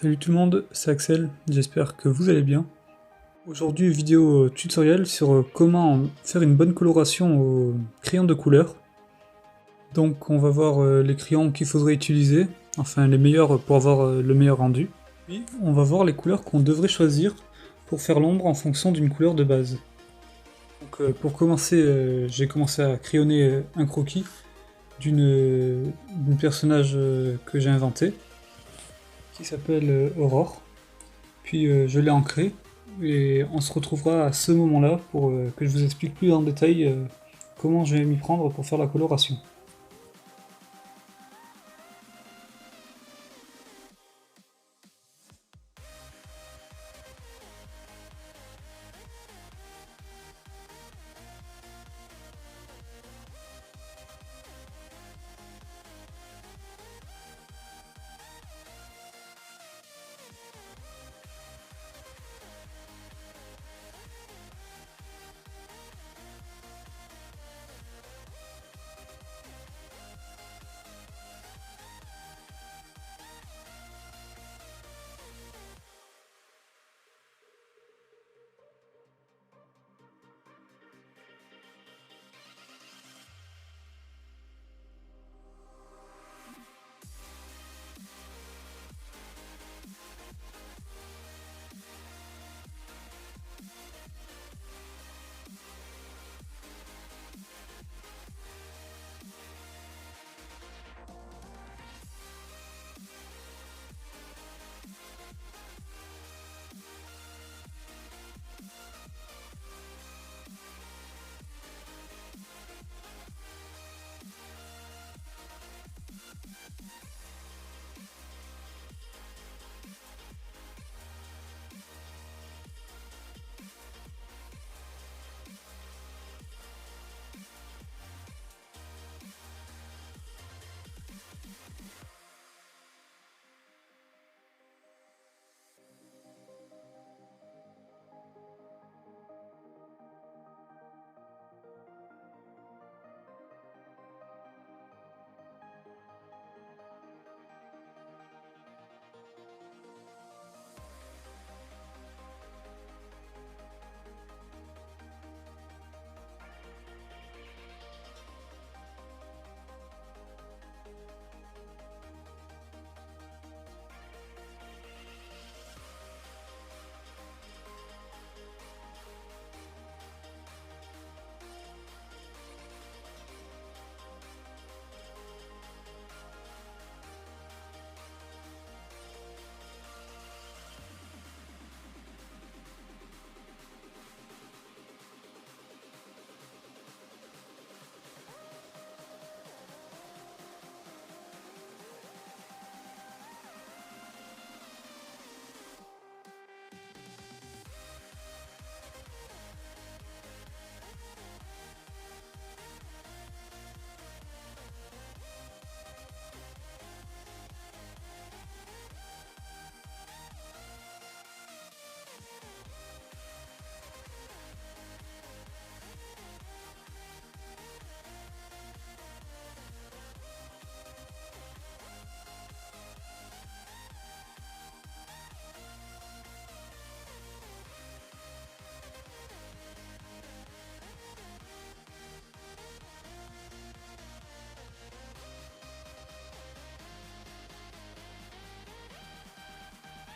Salut tout le monde, c'est Axel, j'espère que vous allez bien. Aujourd'hui, vidéo tutoriel sur comment faire une bonne coloration au crayon de couleur. Donc on va voir les crayons qu'il faudrait utiliser, enfin les meilleurs pour avoir le meilleur rendu. Puis on va voir les couleurs qu'on devrait choisir pour faire l'ombre en fonction d'une couleur de base. Donc pour commencer, j'ai commencé à crayonner un croquis d'une personnage que j'ai inventé, qui s'appelle Aurore. Puis je l'ai ancré, et on se retrouvera à ce moment-là pour que je vous explique plus en détail comment je vais m'y prendre pour faire la coloration.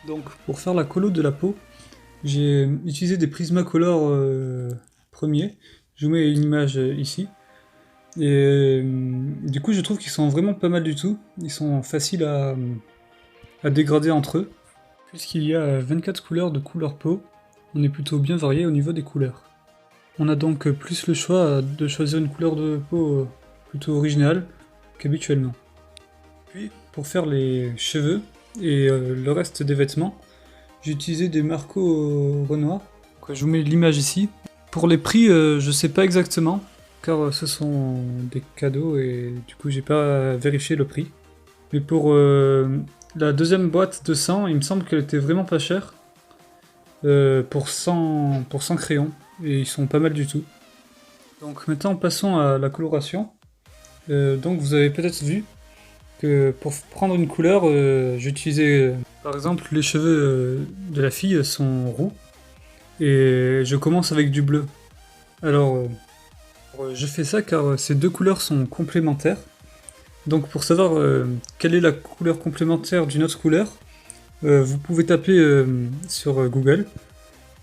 Donc pour faire la colo de la peau, j'ai utilisé des Prismacolor premiers. Je vous mets une image ici. Et du coup je trouve qu'ils sont vraiment pas mal du tout. Ils sont faciles à dégrader entre eux. Puisqu'il y a 24 couleurs de couleur peau, on est plutôt bien varié au niveau des couleurs. On a donc plus le choix de choisir une couleur de peau plutôt originale qu'habituellement. Puis, pour faire les cheveux et le reste des vêtements, j'ai utilisé des Marco Renoir. Donc, je vous mets l'image ici. Pour les prix, je sais pas exactement, car ce sont des cadeaux et du coup j'ai pas vérifié le prix. Mais pour la deuxième boîte de 100, il me semble qu'elle était vraiment pas chère. Pour 100 crayons, et ils sont pas mal du tout. Donc maintenant passons à la coloration. Donc vous avez peut-être vu, que pour prendre une couleur, j'utilisais par exemple les cheveux de la fille sont roux et je commence avec du bleu. Alors je fais ça car ces deux couleurs sont complémentaires. Donc pour savoir quelle est la couleur complémentaire d'une autre couleur, vous pouvez taper sur Google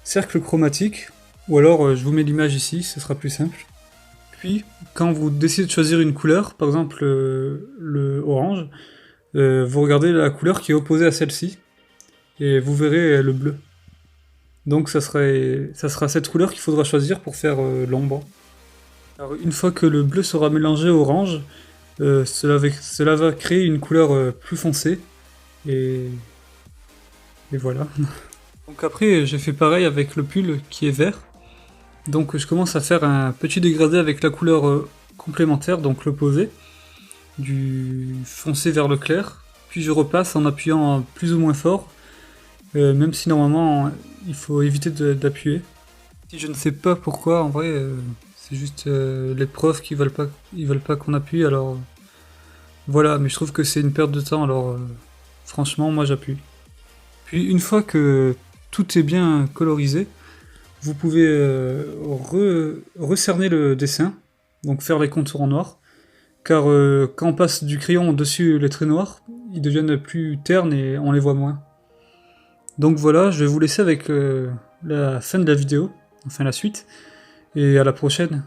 cercle chromatique ou alors je vous mets l'image ici, ce sera plus simple. Puis quand vous décidez de choisir une couleur, par exemple le orange, vous regardez la couleur qui est opposée à celle-ci et vous verrez le bleu. Donc ça sera cette couleur qu'il faudra choisir pour faire l'ombre. Alors une fois que le bleu sera mélangé au orange, cela va créer une couleur plus foncée et, et voilà. Donc après j'ai fait pareil avec le pull qui est vert. Donc je commence à faire un petit dégradé avec la couleur complémentaire, donc l'opposé, du foncé vers le clair. Puis je repasse en appuyant plus ou moins fort, même si normalement il faut éviter d'appuyer. Si je ne sais pas pourquoi, en vrai, c'est juste les profs qui ils veulent pas qu'on appuie, alors voilà, mais je trouve que c'est une perte de temps, alors franchement, moi j'appuie. Puis une fois que tout est bien colorisé, vous pouvez recerner le dessin, donc faire les contours en noir, car quand on passe du crayon dessus les traits noirs, ils deviennent plus ternes et on les voit moins. Donc voilà, je vais vous laisser avec la fin de la vidéo, enfin la suite, et à la prochaine.